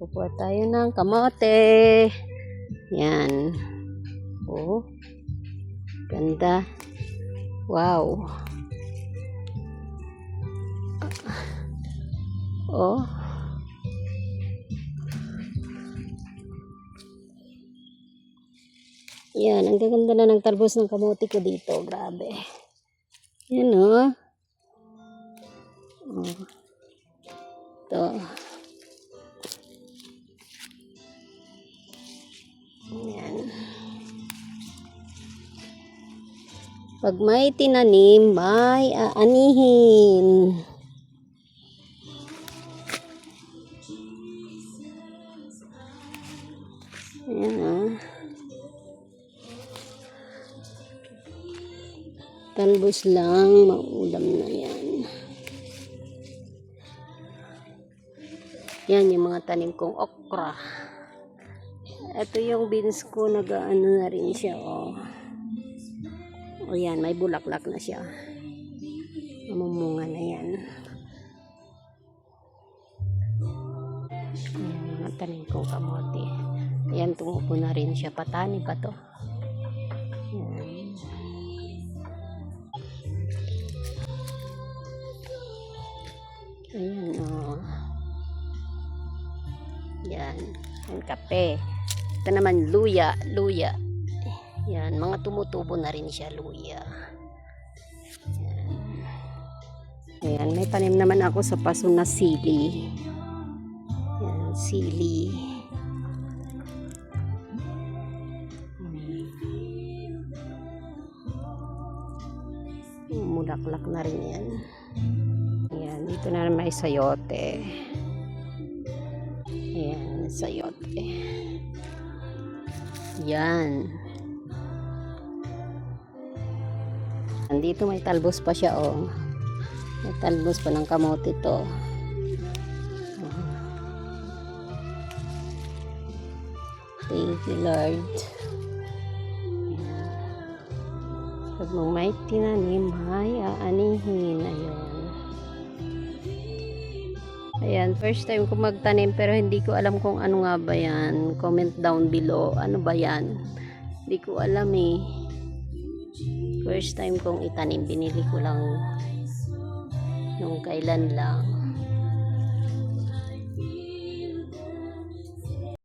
Kukuha tayo ng kamote. Yan. Oh. Ganda. Wow. Oh. Yan, ang gaganda na ng talbos ng kamote ko dito. Grabe. Yan oh. Oh. Ito. Yan. Pag may tinanim, may aanihin. Ayan ah. Talbos lang, maulam na yan. Yan yung mga tanim kong okra. Ito yung beans ko, nag-ano na rin siya. Oh. O yan, may bulaklak na siya. Mamumunga na yan. Ayan, mga tanim kong kamote. Ayan, tumupo na rin siya. Patani pa to. Ayan. Ayan o. Oh. Yan. Ang kape. Ito naman luya. Luya. Yan. Mga tumutubo na rin siya. Luya. Yan. Ayan. May tanim naman ako sa paso na sili. Yan. Sili. Mulaklak na rin yan. Ayan. Dito na may sayote. Ayan, sayote. Yan. Andito may talbos pa siya, oh. May talbos pa ng kamote to. Thank you, Lord. Pag may tinanim, may aanihin. Ayun. Ayan, first time ko magtanim pero hindi ko alam kung ano nga ba yan. Comment down below. Ano ba yan? Hindi ko alam eh. First time kong itanim. Binili ko lang nung kailan lang.